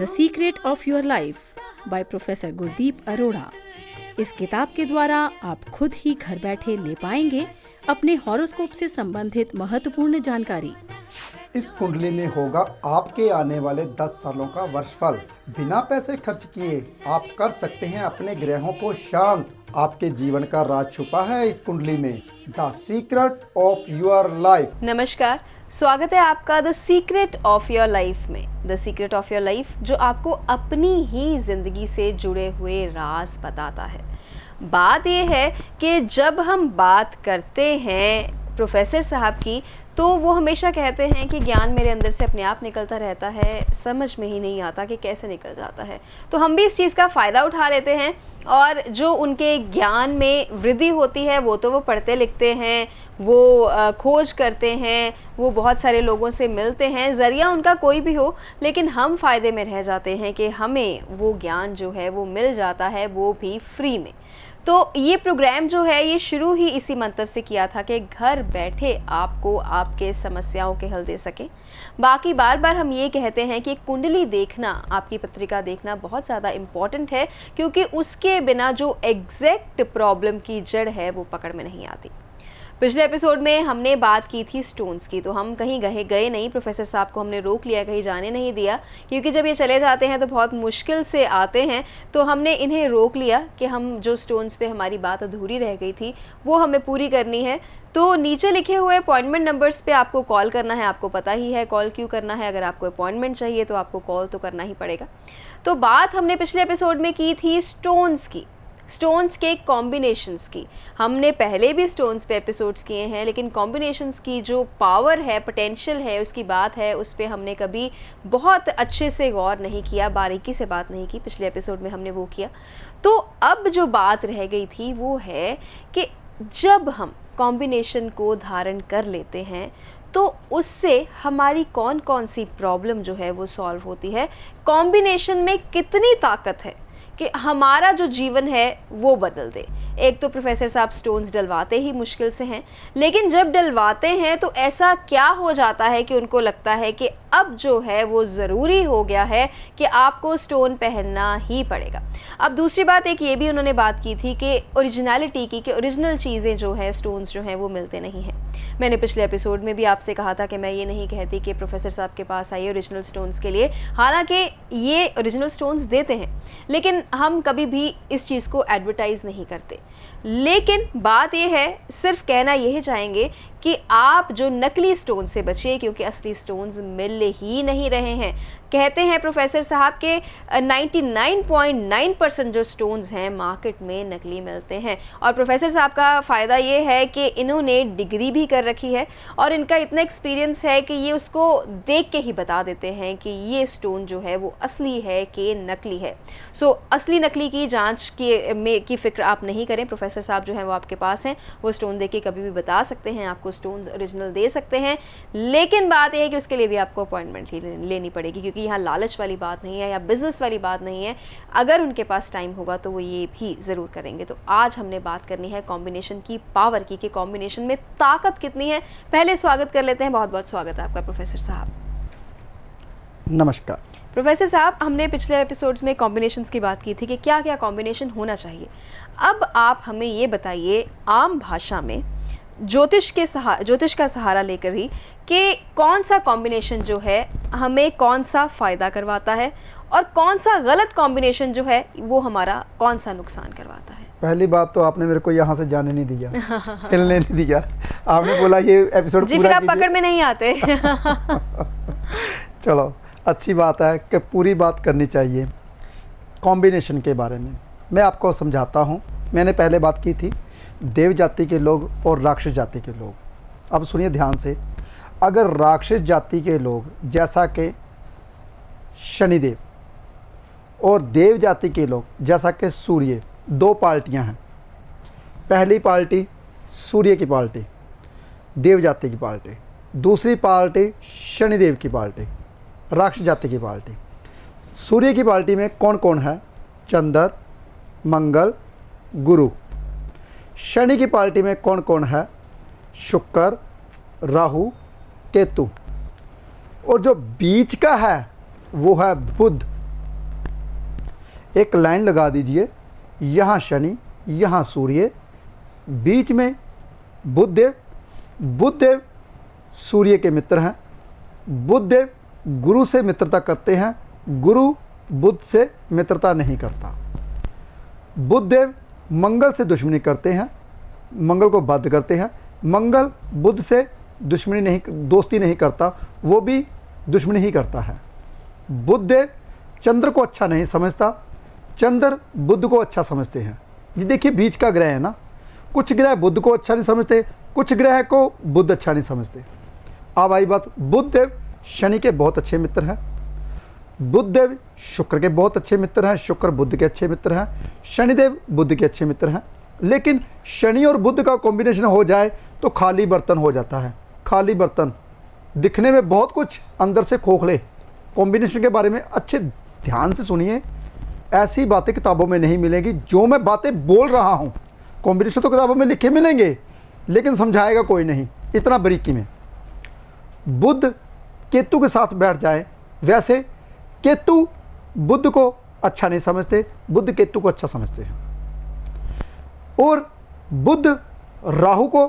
The secret of your life by professor Gurdeep Arora. इस किताब के द्वारा आप खुद ही घर बैठे ले पाएंगे अपने हॉरोस्कोप से संबंधित महत्वपूर्ण जानकारी। इस कुंडली में होगा आपके आने वाले 10 सालों का वर्षफल। बिना पैसे खर्च किए आप कर सकते हैं अपने ग्रहों को शांत। आपके जीवन का राज छुपा है इस कुंडली में। The secret of your life. नमस्कार, स्वागत है आपका the secret of your life में। The secret of your life जो आपको अपनी ही जिंदगी से जुड़े हुए राज बताता है। बात यह है कि जब हम बात करते हैं प्रोफेसर साहब की, तो वो हमेशा कहते हैं कि ज्ञान मेरे अंदर से अपने आप निकलता रहता है, समझ में ही नहीं आता कि कैसे निकल जाता है। तो हम भी इस चीज़ का फ़ायदा उठा लेते हैं और जो उनके ज्ञान में वृद्धि होती है वो तो वो पढ़ते लिखते हैं, वो खोज करते हैं, वो बहुत सारे लोगों से मिलते हैं, ज़रिया उनका कोई भी हो, लेकिन हम फ़ायदे में रह जाते हैं कि हमें वो ज्ञान जो है वो मिल जाता है, वो भी फ्री में। तो ये प्रोग्राम जो है ये शुरू ही इसी मंतव्य से किया था कि घर बैठे आपको आपके समस्याओं के हल दे सकें। बाकी बार बार हम ये कहते हैं कि कुंडली देखना, आपकी पत्रिका देखना बहुत ज़्यादा इम्पॉर्टेंट है, क्योंकि उसके बिना जो एग्जैक्ट प्रॉब्लम की जड़ है वो पकड़ में नहीं आती। पिछले एपिसोड में हमने बात की थी स्टोन्स की, तो हम कहीं गए नहीं, प्रोफेसर साहब को हमने रोक लिया, कहीं जाने नहीं दिया, क्योंकि जब ये चले जाते हैं तो बहुत मुश्किल से आते हैं। तो हमने इन्हें रोक लिया कि हम जो स्टोन्स पे हमारी बात अधूरी रह गई थी वो हमें पूरी करनी है। तो नीचे लिखे हुए अपॉइंटमेंट नंबर्स पे आपको कॉल करना है। आपको पता ही है कॉल क्यों करना है। अगर आपको अपॉइंटमेंट चाहिए तो आपको कॉल तो करना ही पड़ेगा। तो बात हमने पिछले एपिसोड में की थी स्टोन्स की, स्टोन्स के कॉम्बिनेशंस की। हमने पहले भी स्टोन्स पे एपिसोड्स किए हैं, लेकिन कॉम्बिनेशंस की जो पावर है, पोटेंशियल है, उसकी बात है, उस पे हमने कभी बहुत अच्छे से गौर नहीं किया, बारीकी से बात नहीं की। पिछले एपिसोड में हमने वो किया। तो अब जो बात रह गई थी वो है कि जब हम कॉम्बिनेशन को धारण कर लेते हैं तो उससे हमारी कौन कौन सी प्रॉब्लम जो है वो सॉल्व होती है। कॉम्बिनेशन में कितनी ताकत है कि हमारा जो जीवन है वो बदल दे। एक तो प्रोफेसर साहब स्टोन्स डलवाते ही मुश्किल से हैं, लेकिन जब डलवाते हैं तो ऐसा क्या हो जाता है कि उनको लगता है कि अब जो है वो ज़रूरी हो गया है कि आपको स्टोन पहनना ही पड़ेगा। अब दूसरी बात एक ये भी उन्होंने बात की थी कि ओरिजिनलिटी की, कि ओरिजिनल चीज़ें जो हैं, स्टोन्स जो हैं वो मिलते नहीं हैं। मैंने पिछले एपिसोड में भी आपसे कहा था कि मैं ये नहीं कहती कि प्रोफेसर साहब के पास आइए ओरिजिनल स्टोन्स के लिए, हालांकि ये ओरिजिनल स्टोन्स देते हैं, लेकिन हम कभी भी इस चीज़ को एडवर्टाइज़ नहीं करते। लेकिन बात यह है, सिर्फ कहना यही चाहेंगे कि आप जो नकली स्टोन से बचिए, क्योंकि असली स्टोन्स मिल ही नहीं रहे हैं। कहते हैं प्रोफेसर साहब के 99.9% जो स्टोन्स हैं मार्केट में नकली मिलते हैं। और प्रोफेसर साहब का फ़ायदा ये है कि इन्होंने डिग्री भी कर रखी है और इनका इतना एक्सपीरियंस है कि ये उसको देख के ही बता देते हैं कि ये स्टोन जो है वो असली है कि नकली है। सो असली नकली की जाँच की फ़िक्र आप नहीं करें। प्रोफेसर साहब जो हैं वो आपके पास हैं, वो स्टोन देख के कभी भी बता सकते हैं, आपको स्टोन्स ओरिजिनल दे सकते हैं। लेकिन बात यह है कि उसके लिए भी आपको अपॉइंटमेंट ही लेनी पड़ेगी, क्योंकि यहाँ लालच वाली बात नहीं है या बिजनेस वाली बात नहीं है। अगर उनके पास टाइम होगा तो वो ये भी ज़रूर करेंगे। तो आज हमने बात करनी है कॉम्बिनेशन की पावर की, कि कॉम्बिनेशन में ताकत कितनी है। पहले स्वागत कर लेते हैं, बहुत बहुत स्वागत है आपका प्रोफेसर साहब। नमस्कार प्रोफेसर साहब, हमने पिछले एपिसोड्स में कॉम्बिनेशंस की बात की थी कि क्या क्या कॉम्बिनेशन होना चाहिए। अब आप हमें ये बताइए आम भाषा में, ज्योतिष का सहारा लेकर ही, कि कौन सा कॉम्बिनेशन जो है हमें कौन सा फ़ायदा करवाता है और कौन सा गलत कॉम्बिनेशन जो है वो हमारा कौन सा नुकसान करवाता है। पहली बात तो आपने मेरे को यहाँ से जाने नहीं दिया, हिलने नहीं दिया। आपने बोला ये एपिसोड जी, फिर आप पकड़ में नहीं आते। चलो, अच्छी बात है कि पूरी बात करनी चाहिए कॉम्बिनेशन के बारे में। मैं आपको समझाता हूँ। मैंने पहले बात की थी देव जाति के लोग और राक्षस जाति के लोग। अब सुनिए ध्यान से। अगर राक्षस जाति के लोग जैसा कि शनिदेव और देव जाति के लोग जैसा कि सूर्य, दो पार्टियां हैं। पहली पार्टी सूर्य की पार्टी, देव जाति की पार्टी, दूसरी पार्टी शनिदेव की पार्टी, राक्षस जाति की पार्टी। सूर्य की पार्टी में कौन कौन है? चंद्र, मंगल, गुरु। शनि की पार्टी में कौन कौन है? शुक्र, राहु, केतु। और जो बीच का है वो है बुध एक लाइन लगा दीजिए, यहाँ शनि, यहाँ सूर्य, बीच में बुधदेव। बुधदेव सूर्य के मित्र हैं। बुधदेव गुरु से मित्रता करते हैं, गुरु बुध से मित्रता नहीं करता। बुधदेव मंगल से दुश्मनी करते हैं, मंगल को बाध्य करते हैं। मंगल बुध से दुश्मनी नहीं, दोस्ती नहीं करता, वो भी दुश्मनी ही करता है। बुधदेव चंद्र को अच्छा नहीं समझता, चंद्र बुध को अच्छा समझते हैं। ये देखिए बीच का ग्रह है ना, कुछ ग्रह बुध को अच्छा नहीं समझते, कुछ ग्रह को बुध अच्छा नहीं समझते। अब आई बात, बुधदेव शनि के बहुत अच्छे मित्र हैं, बुधदेव शुक्र के बहुत अच्छे मित्र हैं, शुक्र बुध के अच्छे मित्र हैं, शनिदेव बुध के अच्छे मित्र हैं। लेकिन शनि और बुध का कॉम्बिनेशन हो जाए तो खाली बर्तन हो जाता है। खाली बर्तन, दिखने में बहुत कुछ, अंदर से खोखले। कॉम्बिनेशन के बारे में अच्छे ध्यान से सुनिए, ऐसी बातें किताबों में नहीं मिलेंगी जो मैं बातें बोल रहा हूँ। कॉम्बिनेशन तो किताबों में लिखे मिलेंगे, लेकिन समझाएगा कोई नहीं इतना बारीकी में। बुध केतु के साथ बैठ जाए, वैसे केतु बुध को अच्छा नहीं समझते, बुध केतु को अच्छा समझते हैं। और बुध राहु को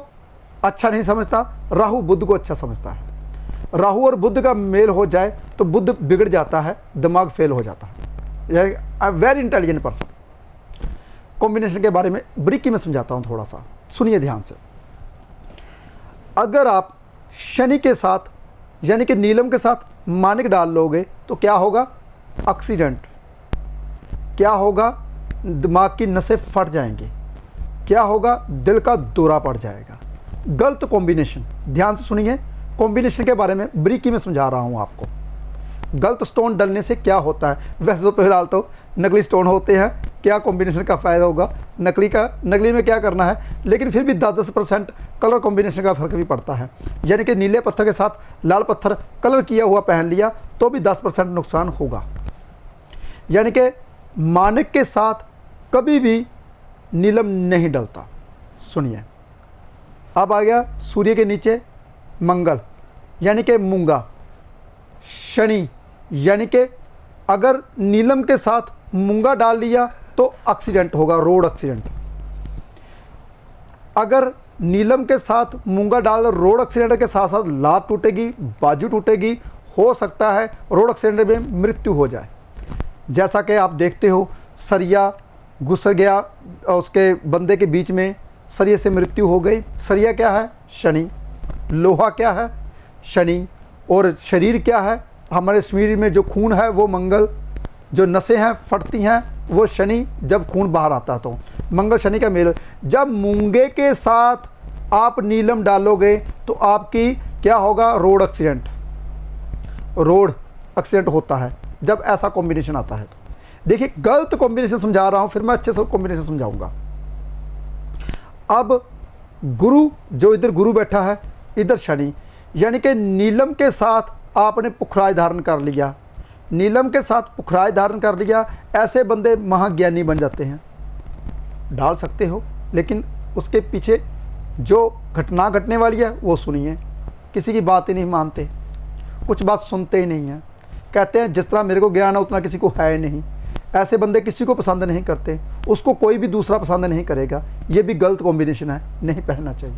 अच्छा नहीं समझता, राहु बुध को अच्छा समझता है। राहु और बुध का मेल हो जाए तो बुध बिगड़ जाता है, दिमाग फेल हो जाता है। Very intelligent person. कॉम्बिनेशन के बारे में बारीकी में समझाता हूँ, थोड़ा सा सुनिए ध्यान से। अगर आप शनि के साथ यानी कि नीलम के साथ माणिक डाल लोगे तो क्या होगा? एक्सीडेंट। क्या होगा? दिमाग की नसें फट जाएंगी। क्या होगा? दिल का दौरा पड़ जाएगा। गलत कॉम्बिनेशन। ध्यान से सुनिए, कॉम्बिनेशन के बारे में बारीकी में समझा रहा हूँ आपको। गलत स्टोन डलने से क्या होता है? वैसे तो फिलहाल तो नकली स्टोन होते हैं, क्या कॉम्बिनेशन का फ़ायदा होगा? नकली में क्या करना है, लेकिन फिर भी 10% कलर कॉम्बिनेशन का फ़र्क भी पड़ता है। यानी कि नीले पत्थर के साथ लाल पत्थर कलर किया हुआ पहन लिया तो भी 10% नुकसान होगा। यानी कि माणिक के साथ कभी भी नीलम नहीं डलता। सुनिए, अब आ गया सूर्य के नीचे मंगल यानी कि मूंगा, शनि यानी कि अगर नीलम के साथ मूंगा डाल लिया तो एक्सीडेंट होगा, रोड एक्सीडेंट। अगर नीलम के साथ मूंगा डाल रोड एक्सीडेंट के साथ साथ लात टूटेगी, बाजू टूटेगी, हो सकता है रोड एक्सीडेंट में मृत्यु हो जाए। जैसा कि आप देखते हो, सरिया घुस गया उसके बंदे के बीच में, सरिये से मृत्यु हो गई। सरिया क्या है? शनि। लोहा क्या है? शनि। और शरीर क्या है? हमारे शरीर में जो खून है वो मंगल, जो नसें हैं फटती हैं वो शनि, जब खून बाहर आता है तो मंगल शनि का मेल। जब मूंगे के साथ आप नीलम डालोगे तो आपकी क्या होगा? Road accident. रोड एक्सीडेंट होता है जब ऐसा कॉम्बिनेशन आता है। तो देखिए, गलत कॉम्बिनेशन समझा रहा हूं, फिर मैं अच्छे से कॉम्बिनेशन समझाऊंगा। अब गुरु, जो इधर गुरु बैठा है, इधर शनि, यानी कि नीलम के साथ आपने पुखराज धारण कर लिया, नीलम के साथ पुखराज धारण कर लिया, ऐसे बंदे महाज्ञानी बन जाते हैं। डाल सकते हो, लेकिन उसके पीछे जो घटना घटने वाली है वो सुनिए। किसी की बात ही नहीं मानते, कुछ बात सुनते ही नहीं हैं। कहते हैं जिस तरह मेरे को ज्ञान है उतना किसी को है नहीं। ऐसे बंदे किसी को पसंद नहीं करते, उसको कोई भी दूसरा पसंद नहीं करेगा। ये भी गलत कॉम्बिनेशन है, नहीं पहनना चाहिए।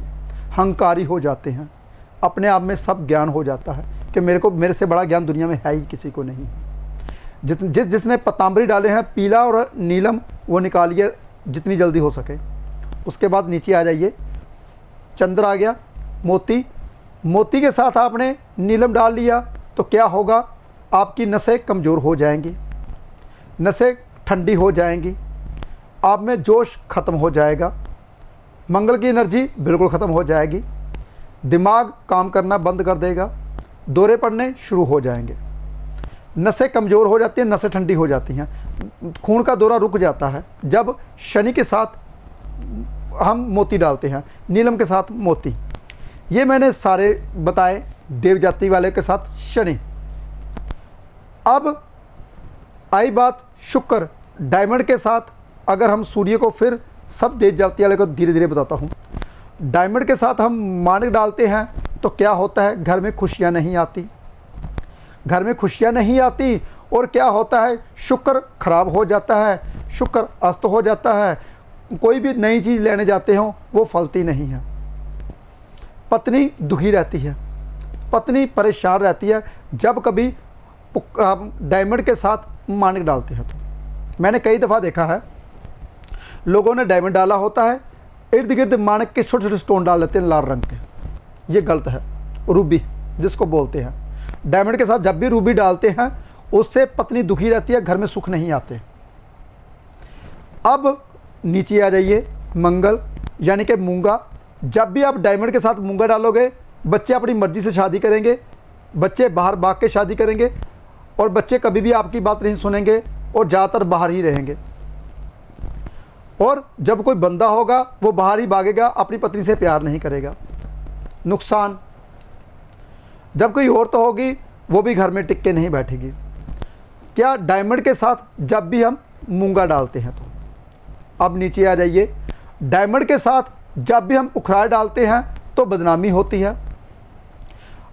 हंकारी हो जाते हैं, अपने आप में सब ज्ञान हो जाता है कि मेरे से बड़ा ज्ञान दुनिया में है ही किसी को नहीं। जिसने पतांबरी डाले हैं पीला और नीलम, वो निकालिए जितनी जल्दी हो सके। उसके बाद नीचे आ जाइए, चंद्र आ गया, मोती। मोती के साथ आपने नीलम डाल लिया तो क्या होगा? आपकी नसें कमज़ोर हो जाएंगी, नसें ठंडी हो जाएंगी, आप में जोश ख़त्म हो जाएगा, मंगल की एनर्जी बिल्कुल ख़त्म हो जाएगी, दिमाग काम करना बंद कर देगा, दौरे पड़ने शुरू हो जाएंगे, नसें कमज़ोर हो जाती हैं, नसें ठंडी हो जाती हैं, खून का दौरा रुक जाता है। जब शनि के साथ हम मोती डालते हैं, नीलम के साथ मोती, ये मैंने सारे बताए। देव जाति वाले के साथ शनि। अब आई बात शुक्र, डायमंड के साथ अगर हम सूर्य को, फिर सब देव जाति वाले को धीरे धीरे बताता हूँ। डायमंड के साथ हम माणिक डालते हैं तो क्या होता है? घर में खुशियाँ नहीं आती, घर में खुशियाँ नहीं आती। और क्या होता है, शुक्र खराब हो जाता है, शुक्र अस्त हो जाता है, कोई भी नई चीज़ लेने जाते हो वो फलती नहीं है। पत्नी दुखी रहती है, पत्नी परेशान रहती है जब कभी डायमंड के साथ मानिक डालते हैं। तो मैंने कई दफ़ा देखा है, लोगों ने डायमंड डाला होता है, इर्द गिर्द मानिक के छोटे छोटे स्टोन डाल लेते हैं लाल रंग के। ये गलत है। रूबी जिसको बोलते हैं, डायमंड के साथ जब भी रूबी डालते हैं उससे पत्नी दुखी रहती है, घर में सुख नहीं आते। अब नीचे आ जाइए, मंगल यानी कि मूंगा। जब भी आप डायमंड के साथ मूंगा डालोगे, बच्चे अपनी मर्जी से शादी करेंगे, बच्चे बाहर भाग के शादी करेंगे और बच्चे कभी भी आपकी बात नहीं सुनेंगे और ज़्यादातर बाहर ही रहेंगे। और जब कोई बंदा होगा वो बाहर ही भागेगा, अपनी पत्नी से प्यार नहीं करेगा। नुकसान, जब कोई औरत होगी वो भी घर में टिक के नहीं बैठेगी। क्या डायमंड के साथ जब भी हम मूंगा डालते हैं तो अब नीचे आ जाइए, डायमंड के साथ जब भी हम पुखराज डालते हैं तो बदनामी होती है।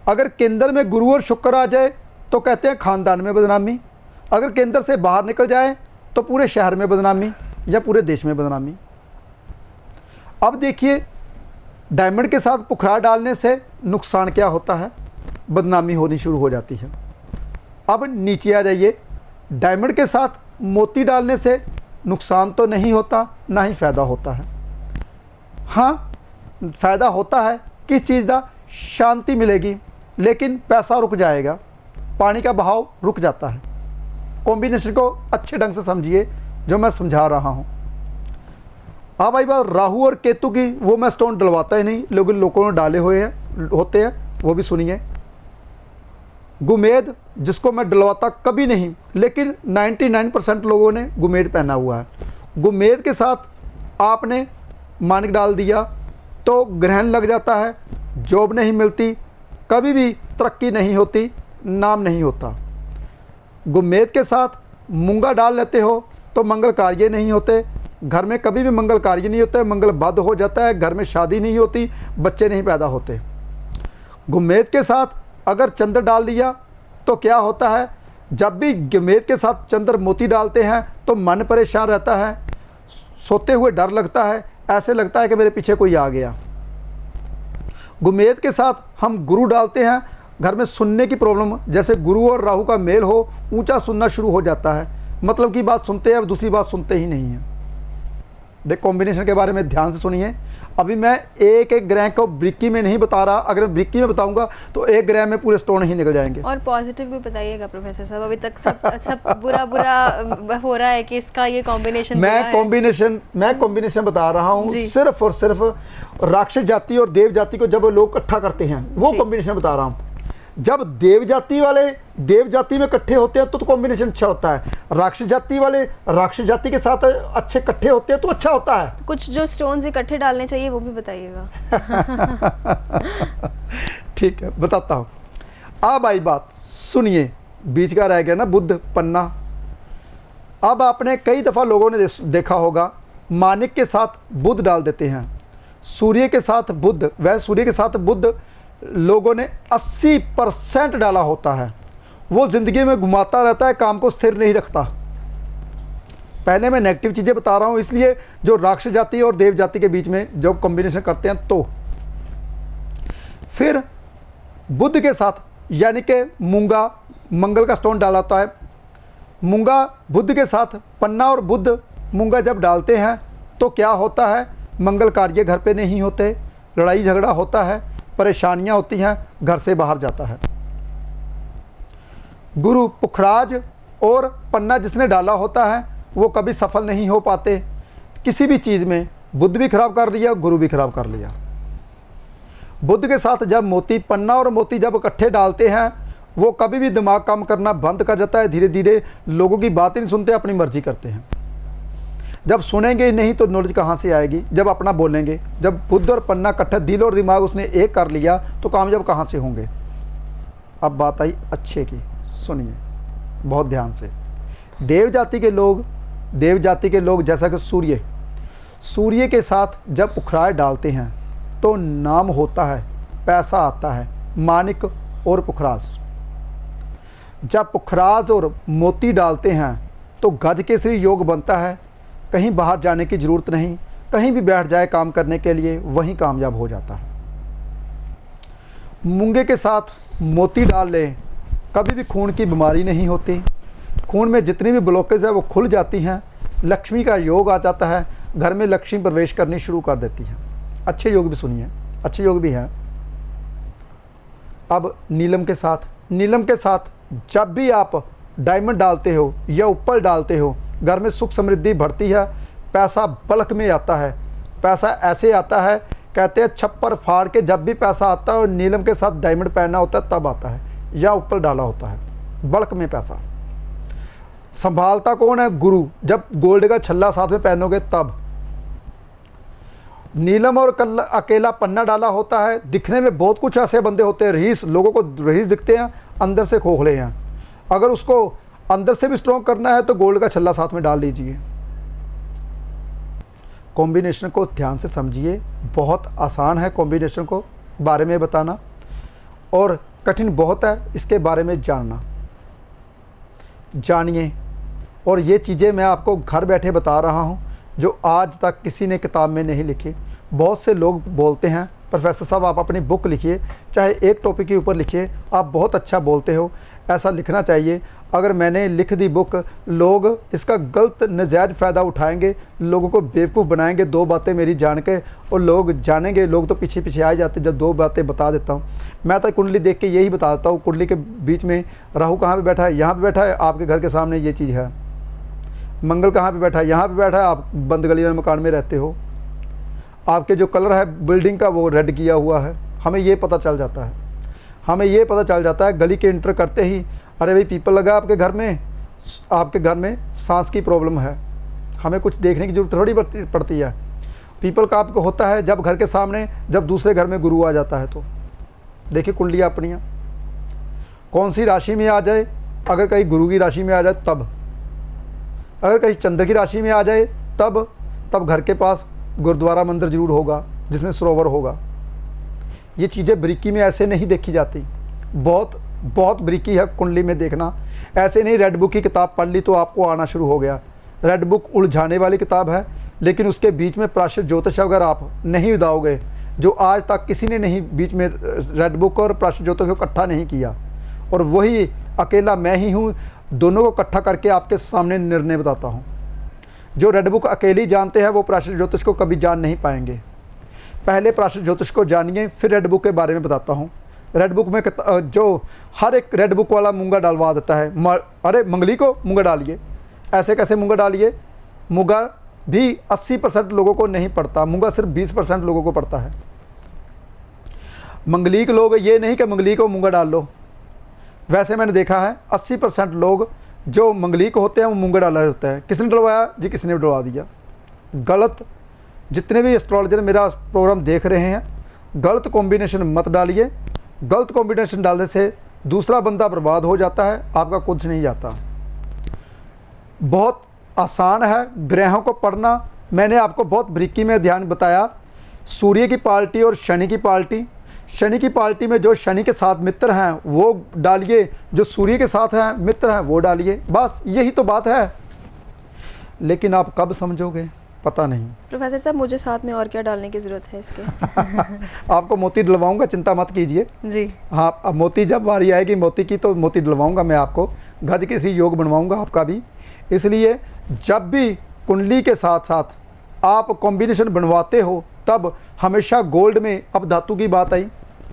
अगर केंद्र में गुरु और शुक्र आ जाए तो कहते हैं खानदान में बदनामी, अगर केंद्र से बाहर निकल जाए तो पूरे शहर में बदनामी या पूरे देश में बदनामी। अब देखिए, डायमंड के साथ पुखराज डालने से नुकसान क्या होता है, बदनामी होनी शुरू हो जाती है। अब नीचे आ जाइए, डायमंड के साथ मोती डालने से नुकसान तो नहीं होता, ना ही फ़ायदा होता है। हाँ, फ़ायदा होता है, किस चीज़ का, शांति मिलेगी, लेकिन पैसा रुक जाएगा, पानी का बहाव रुक जाता है। कॉम्बिनेशन को अच्छे ढंग से समझिए जो मैं समझा रहा हूँ। अब आई बात राहु और केतु की, वो मैं स्टोन डलवाता ही नहीं, लोगों ने डाले हुए हैं होते हैं, वो भी सुनिए। गुमेद जिसको मैं डलवाता कभी नहीं, लेकिन 99% लोगों ने गुमेद पहना हुआ है। गुमेद के साथ आपने मानिक डाल दिया तो ग्रहण लग जाता है, जॉब नहीं मिलती, कभी भी तरक्की नहीं होती, नाम नहीं होता। गुमेद के साथ मूंगा डाल लेते हो तो मंगल कार्य नहीं होते, घर में कभी भी मंगल कार्य नहीं होता है, मंगल बद हो जाता है, घर में शादी नहीं होती, बच्चे नहीं पैदा होते। गुमेद के साथ अगर चंद्र डाल लिया तो क्या होता है, जब भी गुमेद के साथ चंद्र मोती डालते हैं तो मन परेशान रहता है, सोते हुए डर लगता है, ऐसे लगता है कि मेरे पीछे कोई आ गया। गुमेद के साथ हम गुरु डालते हैं, घर में सुनने की प्रॉब्लम, जैसे गुरु और राहु का मेल हो, ऊंचा सुनना शुरू हो जाता है, मतलब की बात सुनते हैं, दूसरी बात सुनते ही नहीं हैं। देख, कॉम्बिनेशन के बारे में ध्यान से सुनिए। अभी मैं एक एक ग्रह को ब्रिकी में नहीं बता रहा, अगर ब्रिकी में बताऊंगा तो एक ग्रह में पूरे स्टोन ही निकल जाएंगे। और पॉजिटिव भी बताइएगा प्रोफेसर साहब, अभी तक सब बुरा हो रहा है कि इसका ये कॉम्बिनेशन। मैं कॉम्बिनेशन बता रहा हूँ, सिर्फ और सिर्फ राक्षस जाति और देव जाति को जब लोग इकट्ठा करते हैं वो कॉम्बिनेशन बता रहा हूँ। जब देव जाति वाले देव जाति में इकट्ठे होते हैं तो कॉम्बिनेशन अच्छा होता है, राक्षस जाति वाले राक्षस जाति के साथ अच्छे इकट्ठे होते हैं तो अच्छा होता है। कुछ जो स्टोन्स इकट्ठे डालने चाहिए वो भी बताइएगा। ठीक है, बताता हूँ। अब आई बात, सुनिए, बीच का रह गया ना बुध पन्ना। अब आपने कई दफ़ा लोगों ने देखा होगा, मानिक के साथ बुध डाल देते हैं, सूर्य के साथ बुध, वह सूर्य के साथ बुध लोगों ने 80% डाला होता है। वो ज़िंदगी में घुमाता रहता है, काम को स्थिर नहीं रखता। पहले मैं नेगेटिव चीज़ें बता रहा हूँ, इसलिए जो राक्षस जाति और देव जाति के बीच में जो कॉम्बिनेशन करते हैं। तो फिर बुध के साथ यानी कि मूंगा, मंगल का स्टोन डाला होता है। मूंगा बुध के साथ, पन्ना और बुध मूंगा जब डालते हैं तो क्या होता है, मंगल कार्य घर पे नहीं होते, लड़ाई झगड़ा होता है, परेशानियां होती हैं, घर से बाहर जाता है। गुरु पुखराज और पन्ना जिसने डाला होता है वो कभी सफल नहीं हो पाते किसी भी चीज़ में। बुध भी खराब कर लिया, गुरु भी खराब कर लिया। बुध के साथ जब मोती, पन्ना और मोती जब इकट्ठे डालते हैं वो कभी भी दिमाग काम करना बंद कर जाता है, धीरे धीरे लोगों की बात ही नहीं सुनते, अपनी मर्जी करते हैं। जब सुनेंगे नहीं तो नॉलेज कहाँ से आएगी, जब अपना बोलेंगे। जब बुध और पन्ना इकट्ठा, दिल और दिमाग उसने एक कर लिया तो कामयाब कहाँ से होंगे। अब बात आई अच्छे की, सुनिए बहुत ध्यान से। देव जाति के लोग जैसा कि सूर्य के साथ जब पुखराज डालते हैं तो नाम होता है, पैसा आता है, मानिक और पुखराज। जब पुखराज और मोती डालते हैं तो गज केसरी योग बनता है। कहीं बाहर जाने की ज़रूरत नहीं, कहीं भी बैठ जाए काम करने के लिए वहीं कामयाब हो जाता है। मूंगे के साथ मोती डाल लें, कभी भी खून की बीमारी नहीं होती। खून में जितनी भी ब्लॉकेज है वो खुल जाती हैं, लक्ष्मी का योग आ जाता है, घर में लक्ष्मी प्रवेश करनी शुरू कर देती है। अच्छे योग भी सुनिए, अच्छे योग भी हैं। अब नीलम के साथ जब भी आप डायमंड डालते हो या ऊपर डालते हो, घर में सुख समृद्धि बढ़ती है, पैसा बल्क में आता है। पैसा ऐसे आता है, कहते हैं छप्पर फाड़ के जब भी पैसा आता है और नीलम के साथ डायमंड पहनना होता है तब आता है, या ऊपर डाला होता है, बल्क में पैसा। संभालता कौन है? गुरु। जब गोल्ड का छल्ला साथ में पहनोगे तब। नीलम और अकेला पन्ना डाला होता है। दिखने में बहुत कुछ ऐसे बंदे होते हैं, रईस, लोगों को रईस दिखते हैं, अंदर से खोखले हैं। अगर उसको अंदर से भी स्ट्रॉन्ग करना है तो गोल्ड का छल्ला साथ में डाल लीजिए। कॉम्बिनेशन को ध्यान से समझिए, बहुत आसान है कॉम्बिनेशन को बारे में बताना, और कठिन बहुत है इसके बारे में जानना। जानिए, और ये चीज़ें मैं आपको घर बैठे बता रहा हूँ जो आज तक किसी ने किताब में नहीं लिखी। बहुत से लोग बोलते हैं प्रोफेसर साहब आप अपनी बुक लिखिए, चाहे एक टॉपिक के ऊपर लिखिए, आप बहुत अच्छा बोलते हो, ऐसा लिखना चाहिए। अगर मैंने लिख दी बुक, लोग इसका गलत नजायज़ फ़ायदा उठाएंगे, लोगों को बेवकूफ़ बनाएंगे। दो बातें मेरी जान के और लोग जानेंगे, लोग तो पीछे पीछे आ जाते जब दो बातें बता देता हूँ। मैं तो कुंडली देख के यही बता देता हूँ, कुंडली के बीच में राहु कहाँ पे बैठा है, यहाँ पे बैठा है, आपके घर के सामने ये चीज़ है। मंगल कहाँ पे बैठा है, यहाँ पे बैठा है, आप बंद गली में मकान में रहते हो, आपके जो कलर है बिल्डिंग का वो रेड किया हुआ है, हमें ये पता चल जाता है। हमें ये पता चल जाता है गली के इंटर करते ही, अरे भाई पीपल लगा आपके घर में सांस की प्रॉब्लम है। हमें कुछ देखने की जरूरत थोड़ी पड़ती है। पीपल का आपको होता है जब घर के सामने, जब दूसरे घर में गुरु आ जाता है। तो देखिए कुंडलियाँ अपनियाँ कौन सी राशि में आ जाए, अगर कहीं गुरु की राशि में आ जाए तब, अगर कहीं चंद्र की राशि में आ जाए तब घर के पास गुरुद्वारा मंदिर जरूर होगा जिसमें सरोवर होगा। ये चीज़ें बरीकी में ऐसे नहीं देखी जाती, बहुत बरीकी है कुंडली में देखना। ऐसे नहीं रेड बुक की किताब पढ़ ली तो आपको आना शुरू हो गया। रेड बुक उलझाने वाली किताब है, लेकिन उसके बीच में प्राश्चित ज्योतिष अगर आप नहीं उदाओगे, जो आज तक किसी ने नहीं बीच में रेड बुक और प्राश्चित ज्योतिष को इकट्ठा नहीं किया, और वही अकेला मैं ही हूँ, दोनों को इकट्ठा करके आपके सामने निर्णय बताता हूँ। जो रेड बुक अकेली जानते हैं वो प्राश्चित ज्योतिष को कभी जान नहीं पाएंगे। पहले प्राश्चित ज्योतिष को जानिए, फिर रेड बुक के बारे में बताता हूँ। रेड बुक में जो हर एक रेड बुक वाला मूंगा डालवा देता है, अरे मंगली को मूंगा डालिए, ऐसे कैसे मूंगा डालिए। मूंगा भी 80% लोगों को नहीं पड़ता, मूंगा सिर्फ 20% लोगों को पड़ता है। मंगलीक लोग ये नहीं कि मंगली को मूंगा डाल लो, वैसे मैंने देखा है 80% लोग जो मंगलीक होते हैं वो मूंगा डाला होता है। किसने डलवाया जी? किसी ने डलवा दिया। गलत, जितने भी एस्ट्रोलॉजर मेरा प्रोग्राम देख रहे हैं, गलत कॉम्बिनेशन मत डालिए। गलत कॉम्बिनेशन डालने से दूसरा बंदा बर्बाद हो जाता है, आपका कुछ नहीं जाता। बहुत आसान है ग्रहों को पढ़ना। मैंने आपको बहुत बारीकी में ध्यान बताया। सूर्य की पार्टी और शनि की पार्टी, शनि की पार्टी में जो शनि के साथ मित्र हैं वो डालिए, जो सूर्य के साथ हैं मित्र हैं वो डालिए, बस यही तो बात है। लेकिन आप कब समझोगे पता नहीं। प्रोफेसर साहब मुझे साथ में और क्या डालने की ज़रूरत है इसके? आपको मोती डलवाऊंगा, चिंता मत कीजिए जी। हाँ, अब मोती जब बारी आएगी मोती की तो मोती डलवाऊंगा मैं आपको, गज किसी योग बनवाऊंगा आपका भी। इसलिए जब भी कुंडली के साथ साथ आप कॉम्बिनेशन बनवाते हो तब हमेशा गोल्ड में, अब धातु की बात आई,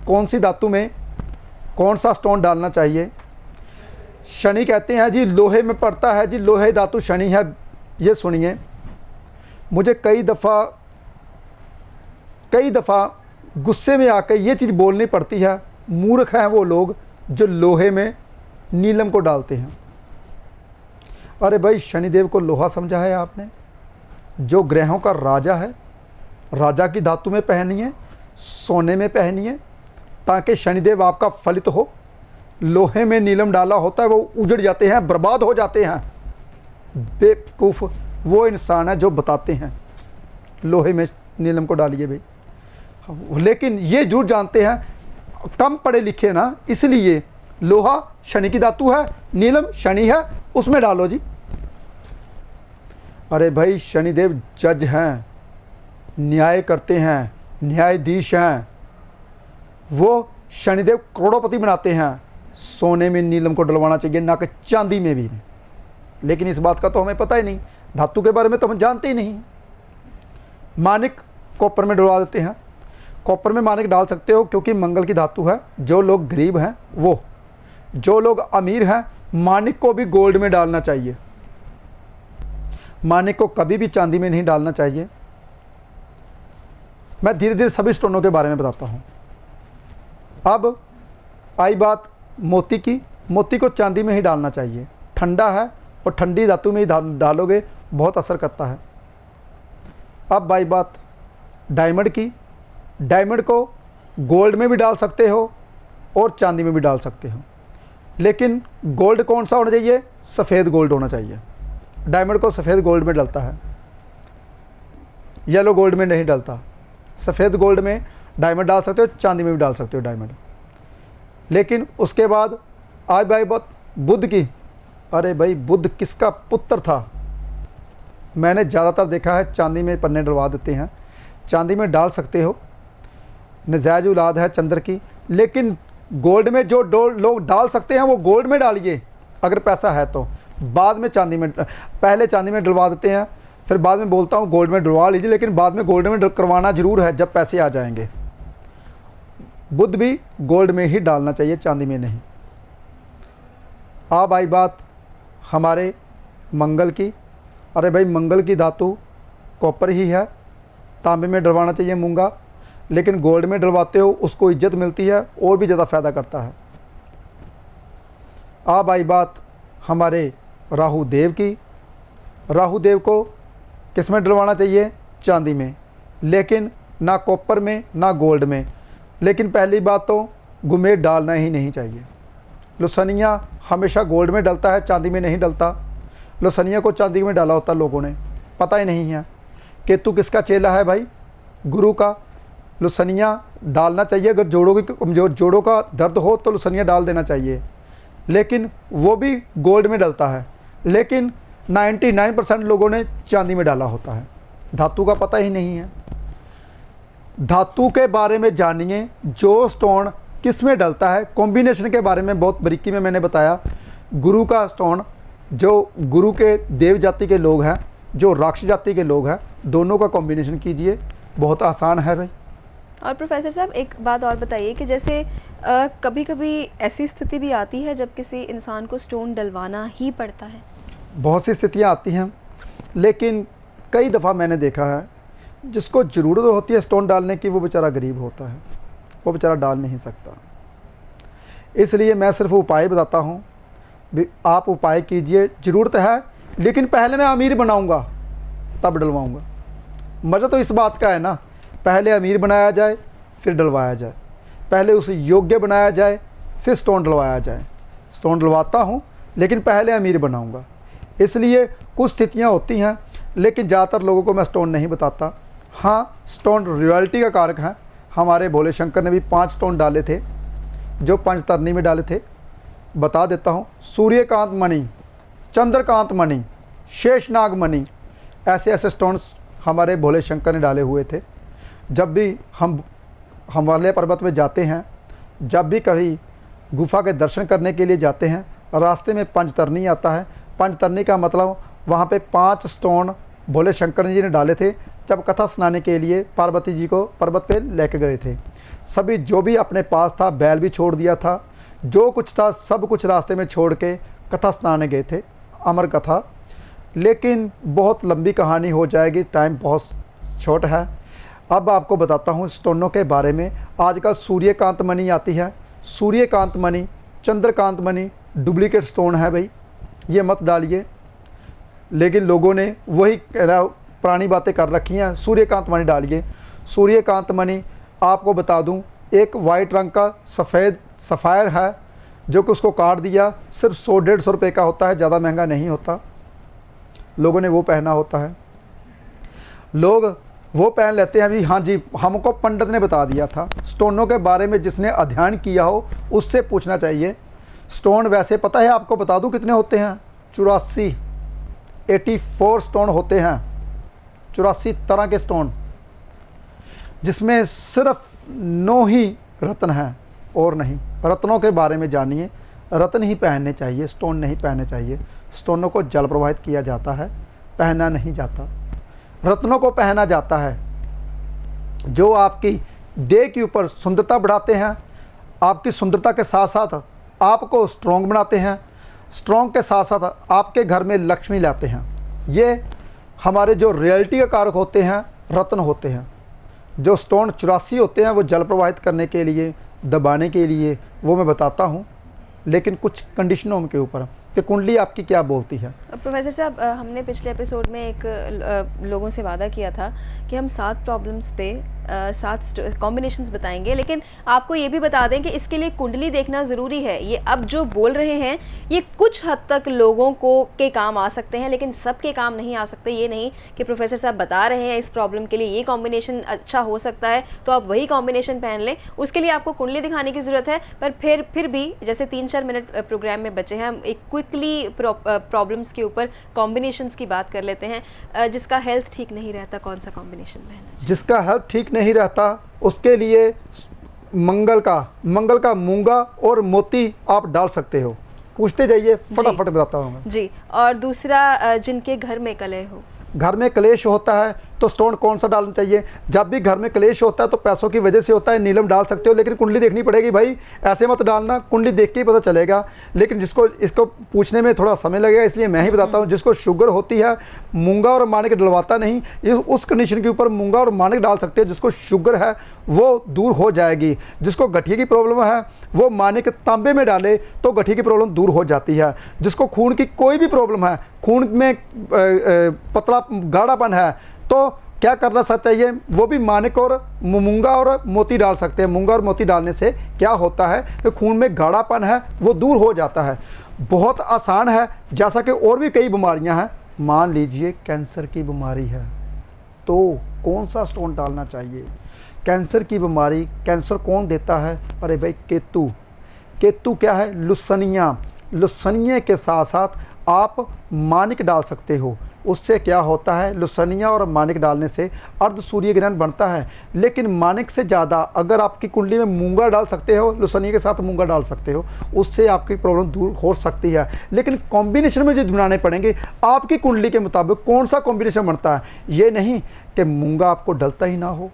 कौन सी धातु में कौन सा स्टोन डालना चाहिए। शनि कहते हैं जी लोहे में पड़ता है जी, लोहे धातु शनि है। ये सुनिए, मुझे कई दफ़ा गुस्से में आकर ये चीज़ बोलनी पड़ती है, मूर्ख हैं वो लोग जो लोहे में नीलम को डालते हैं। अरे भाई शनिदेव को लोहा समझा है आपने, जो ग्रहों का राजा है, राजा की धातु में पहनिए, सोने में पहनिए, ताकि शनिदेव आपका फलित हो। लोहे में नीलम डाला होता है वो उजड़ जाते हैं, बर्बाद हो जाते हैं। बेवकूफ़ वो इंसान है जो बताते हैं लोहे में नीलम को डालिए भाई। लेकिन ये जरूर जानते हैं, कम पढ़े लिखे ना, इसलिए लोहा शनि की धातु है, नीलम शनि है, उसमें डालो जी। अरे भाई शनिदेव जज हैं, न्याय करते हैं, न्यायाधीश हैं, वो शनिदेव करोड़पति बनाते हैं। सोने में नीलम को डलवाना चाहिए, ना कि चांदी में भी। लेकिन इस बात का तो हमें पता ही नहीं, धातु के बारे में तो हम जानते ही नहीं। मानिक कॉपर में डलवा देते हैं। कॉपर में मानिक डाल सकते हो क्योंकि मंगल की धातु है। जो लोग गरीब हैं वो, जो लोग अमीर हैं, मानिक को भी गोल्ड में डालना चाहिए। मानिक को कभी भी चांदी में नहीं डालना चाहिए। मैं धीरे धीरे सभी स्टोनों के बारे में बताता हूँ। अब आई बात मोती की। मोती को चांदी में ही डालना चाहिए, ठंडा है और ठंडी धातु में ही डालोगे, बहुत असर करता है। अब बाई बात डायमंड की। डायमंड को गोल्ड में भी डाल सकते हो और चांदी में भी डाल सकते हो, लेकिन गोल्ड कौन सा होना चाहिए? सफ़ेद गोल्ड होना चाहिए। डायमंड को सफ़ेद गोल्ड में डलता है, येलो गोल्ड में नहीं डलता। सफ़ेद गोल्ड में डायमंड डाल सकते हो, चांदी में भी डाल सकते हो डायमंड। लेकिन उसके बाद आज भाई बात बुध की। अरे भाई बुध किसका पुत्र था? मैंने ज़्यादातर देखा है चांदी में पन्ने डलवा देते हैं। चांदी में डाल सकते हो, नजायज औलाद है चंद्र की। लेकिन गोल्ड में जो लोग डाल सकते हैं वो गोल्ड में डालिए अगर पैसा है तो। बाद में चांदी में, पहले चांदी में डलवा देते हैं, फिर बाद में बोलता हूँ गोल्ड में डलवा लीजिए, लेकिन बाद में गोल्ड में करवाना ज़रूर है जब पैसे आ जाएंगे। बुध भी गोल्ड में ही डालना चाहिए, चांदी में नहीं। अब आई बात हमारे मंगल की। अरे भाई मंगल की धातु कॉपर ही है, तांबे में डलवाना चाहिए मूंगा, लेकिन गोल्ड में डलवाते हो उसको इज्जत मिलती है और भी ज़्यादा फ़ायदा करता है। अब आई बात हमारे राहु देव की। राहु देव को किस में डलवाना चाहिए? चांदी में, लेकिन ना कॉपर में ना गोल्ड में। लेकिन पहली बात तो गुमेर डालना ही नहीं चाहिए। लुसनिया हमेशा गोल्ड में डलता है, चांदी में नहीं डलता। लुसनिया को चांदी में डाला होता लोगों ने, पता ही नहीं है। केतु किसका चेला है भाई? गुरु का। लुसनिया डालना चाहिए, अगर जोड़ों का दर्द हो तो लुसनिया डाल देना चाहिए, लेकिन वो भी गोल्ड में डलता है। लेकिन 99% लोगों ने चांदी में डाला होता है, धातु का पता ही नहीं है। धातु के बारे में जानिए, जो स्टोन किस में डलता है, कॉम्बिनेशन के बारे में बहुत बारीकी में मैंने बताया। गुरु का स्टोन, जो गुरु के देव जाति के लोग हैं, जो राक्षस जाति के लोग हैं, दोनों का कॉम्बिनेशन कीजिए, बहुत आसान है भाई। और प्रोफेसर साहब एक बात और बताइए कि जैसे कभी कभी ऐसी स्थिति भी आती है जब किसी इंसान को स्टोन डलवाना ही पड़ता है। बहुत सी स्थितियाँ आती हैं, लेकिन कई दफ़ा मैंने देखा है जिसको ज़रूरत होती है स्टोन डालने की, वो बेचारा गरीब होता है, वो बेचारा डाल नहीं सकता। इसलिए मैं सिर्फ उपाय बताता हूँ, आप उपाय कीजिए। ज़रूरत है, लेकिन पहले मैं अमीर बनाऊँगा तब डलवाऊँगा। मज़ा तो इस बात का है ना, पहले अमीर बनाया जाए फिर डलवाया जाए, पहले उसे योग्य बनाया जाए फिर स्टोन डलवाया जाए। स्टोन डलवाता हूँ लेकिन पहले अमीर बनाऊँगा। इसलिए कुछ स्थितियाँ होती हैं, लेकिन ज़्यादातर लोगों को मैं स्टोन नहीं बताता। हाँ, स्टोन रॉयल्टी का कारक है। हमारे भोले शंकर ने भी 5 स्टोन डाले थे, जो पंचतरनी में डाले थे। बता देता हूँ, सूर्यकांत मणि, चंद्रकांत मणि, शेषनाग मणि, ऐसे ऐसे स्टोन्स हमारे भोले शंकर ने डाले हुए थे। जब भी हम हिमालय पर्वत में जाते हैं, जब भी कभी गुफा के दर्शन करने के लिए जाते हैं, रास्ते में पंचतरनी आता है। पंचतरनी का मतलब वहाँ पे 5 स्टोन भोले शंकर जी ने डाले थे जब कथा सुनाने के लिए पार्वती जी को पर्वत पे लेके गए थे। सभी जो भी अपने पास था, बैल भी छोड़ दिया था, जो कुछ था सब कुछ रास्ते में छोड़ के कथा सुनाने गए थे, अमर कथा। लेकिन बहुत लंबी कहानी हो जाएगी, टाइम बहुत शॉर्ट है। अब आपको बताता हूँ स्टोनों के बारे में। आजकल सूर्यकांत मणि आती है, सूर्यकांत मणि, चंद्रकांत मणि डुप्लीकेट स्टोन है भाई, ये मत डालिए। लेकिन लोगों ने वही पुरानी बातें कर रखी हैं, सूर्यकांत मणि डालिए। सूर्यकांत मणि आपको बता दूं, एक वाइट रंग का सफ़ेद सफ़ायर है, जो कि उसको काट दिया, सिर्फ 100-150 रुपये का होता है, ज़्यादा महंगा नहीं होता। लोगों ने वो पहना होता है, लोग वो पहन लेते हैं। अभी हाँ जी, हमको पंडित ने बता दिया था। स्टोनों के बारे में जिसने अध्ययन किया हो उससे पूछना चाहिए। स्टोन वैसे पता है आपको बता दूं कितने होते हैं? 84 स्टोन होते हैं, 84 तरह के स्टोन, जिसमें सिर्फ 9 ही रत्न हैं और नहीं। रत्नों के बारे में जानिए। रत्न ही पहनने चाहिए, स्टोन नहीं पहनने चाहिए। स्टोनों को जल प्रवाहित किया जाता है, पहना नहीं जाता। रत्नों को पहना जाता है जो आपकी देह के ऊपर सुंदरता बढ़ाते हैं, आपकी सुंदरता के साथ साथ आपको स्ट्रॉन्ग बनाते हैं, स्ट्रॉन्ग के साथ साथ आपके घर में लक्ष्मी लाते हैं। ये हमारे जो रियलिटी के कारक होते हैं रत्न होते हैं। जो स्टोन 84 होते हैं वो जल प्रवाहित करने के लिए, दबाने के लिए, वो मैं बताता हूँ, लेकिन कुछ कंडीशनों के ऊपर कि कुंडली आपकी क्या बोलती है। प्रोफेसर साहब, हमने पिछले एपिसोड में एक लोगों से वादा किया था कि हम 7 प्रॉब्लम्स पे 7 कॉम्बिनेशंस बताएंगे, लेकिन आपको ये भी बता दें कि इसके लिए कुंडली देखना ज़रूरी है। ये अब जो बोल रहे हैं ये कुछ हद तक लोगों को के काम आ सकते हैं, लेकिन सबके काम नहीं आ सकते। ये नहीं कि प्रोफेसर साहब बता रहे हैं इस प्रॉब्लम के लिए ये कॉम्बिनेशन अच्छा हो सकता है तो आप वही कॉम्बिनेशन पहन लें, उसके लिए आपको कुंडली दिखाने की ज़रूरत है। पर फिर भी जैसे 3-4 मिनट प्रोग्राम में बचे हैं, हम एक क्विकली प्रॉब्लम्स के ऊपर कॉम्बिनेशंस की बात कर लेते हैं। जिसका हेल्थ ठीक नहीं रहता कौन सा कॉम्बिनेशन पहनना चाहिए? जिसका हेल्थ ठीक नहीं रहता उसके लिए मंगल का मूंगा और मोती आप डाल सकते हो। पूछते जाइए, फटाफट बताता हूँ मैं। जी। और दूसरा, जिनके घर में कलह हो, घर में क्लेश होता है तो स्टोन कौन सा डालना चाहिए? जब भी घर में क्लेश होता है तो पैसों की वजह से होता है, नीलम डाल सकते हो, लेकिन कुंडली देखनी पड़ेगी भाई, ऐसे मत डालना, कुंडली देख के ही पता चलेगा। लेकिन जिसको इसको पूछने में थोड़ा समय लगेगा, इसलिए मैं ही बताता हूँ। जिसको शुगर होती है, मूंगा और माणिक डलवाता नहीं, ये उस कंडीशन के ऊपर मूंगा और माणिक डाल सकते हैं। जिसको शुगर है वो दूर हो जाएगी। जिसको गठिया की प्रॉब्लम है वो माणिक तांबे में डाले तो गठिया की प्रॉब्लम दूर हो जाती है। जिसको खून की कोई भी प्रॉब्लम है, खून में पतला गाढ़ापन है, तो क्या करना चाहिए? वो भी माणिक और मूंगा और मोती डाल सकते हैं। मूंगा और मोती डालने से क्या होता है कि खून में गाढ़ापन है वो दूर हो जाता है। बहुत आसान है। जैसा कि और भी कई बीमारियां हैं, मान लीजिए कैंसर की बीमारी है तो कौन सा स्टोन डालना चाहिए? कैंसर की बीमारी, कैंसर कौन देता है? अरे भाई केतु। केतु क्या है? लुसनिया। लुसनिया के साथ साथ आप माणिक डाल सकते हो। उससे क्या होता है? लुसनिया और माणिक डालने से अर्ध सूर्य ग्रहण बनता है। लेकिन माणिक से ज़्यादा अगर आपकी कुंडली में मूंगा डाल सकते हो, लुसनिया के साथ मूंगा डाल सकते हो, उससे आपकी प्रॉब्लम दूर हो सकती है। लेकिन कॉम्बिनेशन में जो बनाने पड़ेंगे आपकी कुंडली के मुताबिक कौन सा कॉम्बिनेशन बनता है। ये नहीं कि मूंगा आपको डलता ही ना हो,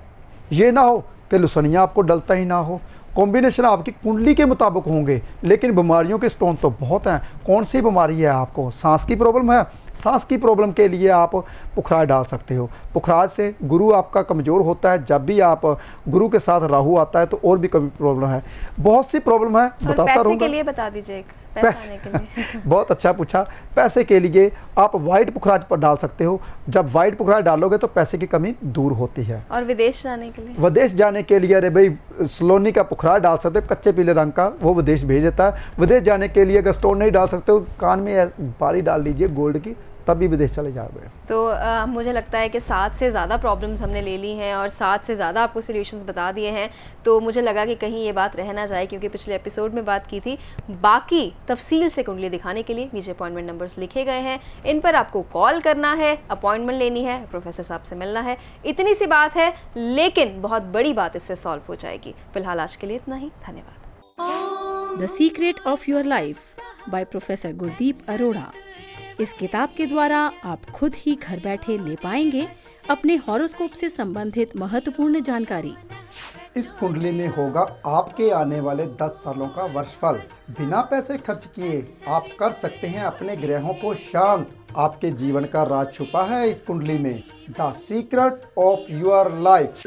ये ना हो कि लुसनिया आपको डलता ही ना हो। कॉम्बिनेशन आपकी कुंडली के मुताबिक होंगे। लेकिन बीमारियों के स्टोन तो बहुत हैं। कौन सी बीमारी है आपको? सांस की प्रॉब्लम है, सांस की प्रॉब्लम के लिए आप पुखराज डाल सकते हो। पुखराज से गुरु आपका कमज़ोर होता है। जब भी आप गुरु के साथ राहु आता है तो और भी कभी प्रॉब्लम है, बहुत सी प्रॉब्लम है, बताता रहूँगा। पैसे के लिए बता दीजिए, पैसा आने के लिए। बहुत अच्छा पूछा। पैसे के लिए आप वाइट पुखराज पर डाल सकते हो। जब वाइट पुखराज डालोगे तो पैसे की कमी दूर होती है। और विदेश जाने के लिए? विदेश जाने के लिए अरे भाई सलोनी का पुखराज डाल सकते हो, कच्चे पीले रंग का, वो विदेश भेज देता है। विदेश जाने के लिए अगर स्टोन नहीं डाल सकते हो, कान में बाली डाल लीजिए गोल्ड की, तब भी विदेश चले जाओगे। तो मुझे लगता है कि 7 से ज़्यादा प्रॉब्लम्स हमने ले ली हैं और 7 से ज़्यादा आपको सॉल्यूशंस बता दिए हैं। तो मुझे लगा कि कहीं ये बात रह ना जाए, क्योंकि पिछले एपिसोड में बात की थी। बाकी तफसील से कुंडली दिखाने के लिए नीचे अपॉइंटमेंट नंबर्स लिखे गए हैं, इन पर आपको कॉल करना है, अपॉइंटमेंट लेनी है, प्रोफेसर साहब से मिलना है। इतनी सी बात है, लेकिन बहुत बड़ी बात इससे सॉल्व हो जाएगी। फिलहाल आज के लिए इतना ही। धन्यवाद। The secret of your life by professor Gurdeep Arora. इस किताब के द्वारा आप खुद ही घर बैठे ले पाएंगे अपने हॉरोस्कोप से संबंधित महत्वपूर्ण जानकारी। इस कुंडली में होगा आपके आने वाले 10 सालों का वर्षफल। बिना पैसे खर्च किए आप कर सकते हैं अपने ग्रहों को शांत। आपके जीवन का राज छुपा है इस कुंडली में। The secret of your life.